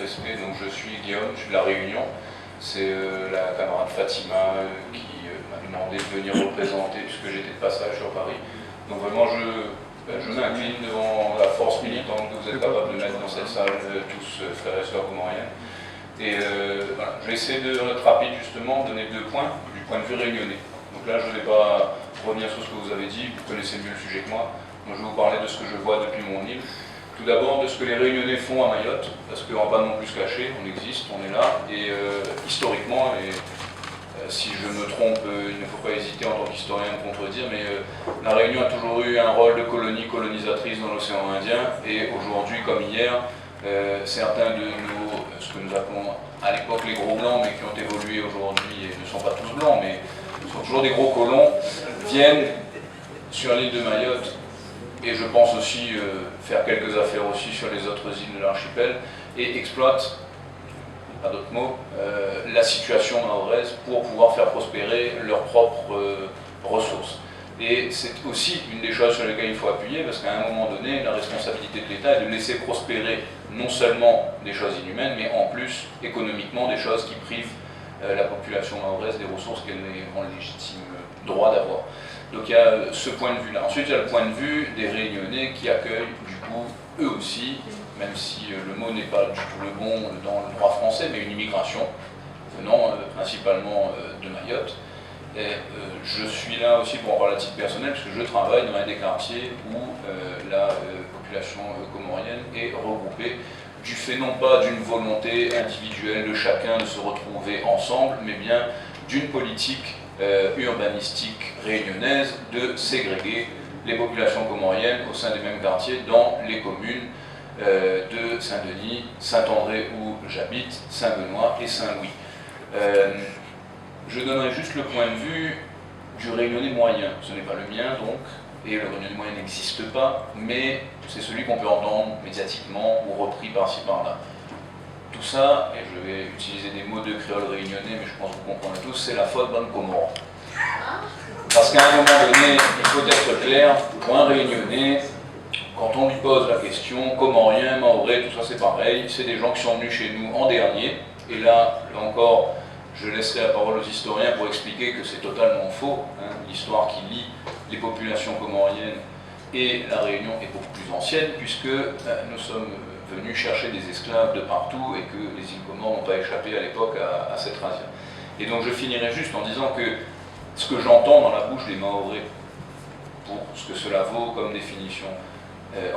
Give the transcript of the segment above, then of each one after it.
respect. Donc je suis Guillaume, je suis de La Réunion. C'est la camarade Fatima qui m'a demandé de venir représenter puisque j'étais de passage sur Paris. Donc vraiment je m'incline devant la force militante que vous êtes capable de mettre dans cette salle, tous frères et sœurs comoriens. Et voilà, je vais essayer d'être rapide justement, donner 2 points du point de vue réunionnais. Donc là je ne vais pas revenir sur ce que vous avez dit, vous connaissez mieux le sujet que moi. Moi je vais vous parler de ce que je vois depuis mon île. Tout d'abord de ce que les Réunionnais font à Mayotte, parce qu'on ne va pas non plus se cacher, on existe, on est là, et historiquement, et si je me trompe, il ne faut pas hésiter en tant qu'historien à me contredire, mais la Réunion a toujours eu un rôle de colonie colonisatrice dans l'océan Indien, et aujourd'hui, comme hier, certains de ce que nous appelons à l'époque les gros blancs, mais qui ont évolué aujourd'hui et ne sont pas tous blancs, mais sont toujours des gros colons, viennent sur l'île de Mayotte, et je pense aussi faire quelques affaires aussi sur les autres îles de l'archipel, et exploitent, pas d'autres mots, la situation mahoraise pour pouvoir faire prospérer leurs propres ressources. Et c'est aussi une des choses sur lesquelles il faut appuyer, parce qu'à un moment donné, la responsabilité de l'État est de laisser prospérer non seulement des choses inhumaines, mais en plus, économiquement, des choses qui privent la population mahoraise des ressources qu'elle est en légitime droit d'avoir. Donc il y a ce point de vue-là. Ensuite, il y a le point de vue des Réunionnais qui accueillent, du coup, eux aussi, même si le mot n'est pas du tout le bon dans le droit français, mais une immigration venant principalement de Mayotte. Et je suis là aussi pour en parler à titre personnel, puisque je travaille dans un des quartiers où la population comorienne est regroupée, du fait non pas d'une volonté individuelle de chacun de se retrouver ensemble, mais bien d'une politique urbanistique réunionnaise de ségréguer les populations comoriennes au sein des mêmes quartiers dans les communes de Saint-Denis, Saint-André où j'habite, Saint-Benoît et Saint-Louis. Je donnerai juste le point de vue du Réunionnais moyen. Ce n'est pas le mien donc, et le Réunionnais moyen n'existe pas, mais c'est celui qu'on peut entendre médiatiquement ou repris par-ci par-là. Tout ça, et je vais utiliser des mots de créole réunionnais, mais je pense que vous comprenez tous, c'est la faute d'un Comore. Parce qu'à un moment donné, il faut être clair, pour un Réunionnais, quand on lui pose la question, comorien, mahorais, tout ça c'est pareil, c'est des gens qui sont venus chez nous en dernier, et là encore, je laisserai la parole aux historiens pour expliquer que c'est totalement faux, hein, l'histoire qui lie les populations comoriennes et la Réunion est beaucoup plus ancienne, puisque nous sommes venus chercher des esclaves de partout et que les îles Comores n'ont pas échappé à l'époque à cette razzia. Et donc je finirai juste en disant que ce que j'entends dans la bouche des Mahorais, pour ce que cela vaut comme définition,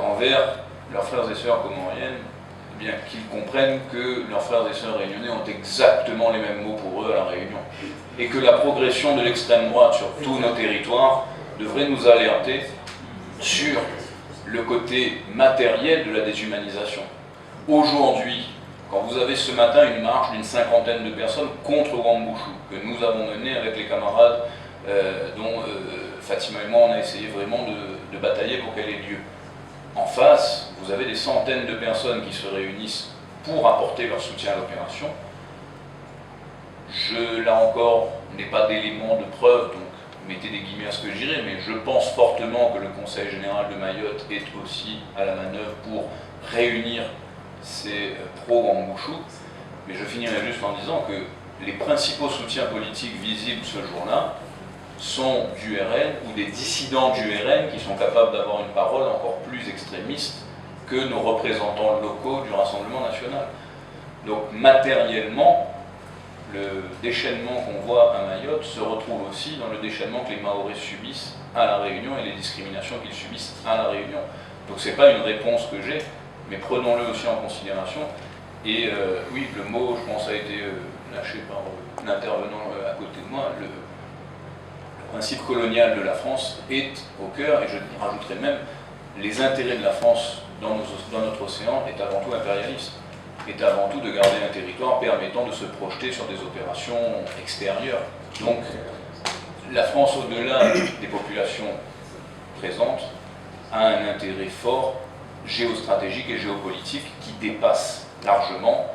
envers leurs frères et sœurs comoriennes, eh bien qu'ils comprennent que leurs frères et sœurs réunionnais ont exactement les mêmes mots pour eux à la Réunion. Et que la progression de l'extrême droite sur tous nos territoires devrait nous alerter sur le côté matériel de la déshumanisation. Aujourd'hui, quand vous avez ce matin une marche d'une 50aine de personnes contre Wambouchou, que nous avons menée avec les camarades dont Fatima et moi on a essayé vraiment de batailler pour qu'elle ait lieu. En face, vous avez des centaines de personnes qui se réunissent pour apporter leur soutien à l'opération. Là encore, n'ai pas d'éléments de preuve, donc mettez des guillemets à ce que je dirais, mais je pense fortement que le Conseil général de Mayotte est aussi à la manœuvre pour réunir ces pro-Wambouchou. Mais je finirai juste en disant que les principaux soutiens politiques visibles ce jour-là sont du RN ou des dissidents du RN qui sont capables d'avoir une parole encore plus extrémiste que nos représentants locaux du Rassemblement national. Donc matériellement, le déchaînement qu'on voit à Mayotte se retrouve aussi dans le déchaînement que les Mahorais subissent à La Réunion et les discriminations qu'ils subissent à La Réunion. Donc c'est pas une réponse que j'ai, mais prenons-le aussi en considération. Et oui, le mot, je pense, a été lâché par l'intervenant à côté de moi. Le principe colonial de la France est au cœur, et je rajouterai même, les intérêts de la France dans notre océan est avant tout impérialiste, est avant tout de garder un territoire permettant de se projeter sur des opérations extérieures. Donc la France, au-delà des populations présentes, a un intérêt fort géostratégique et géopolitique qui dépasse largement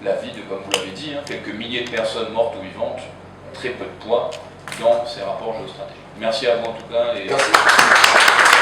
la vie de, comme vous l'avez dit, quelques milliers de personnes mortes ou vivantes, très peu de poids dans ces rapports géostratégiques. Merci à vous en tout cas. Et...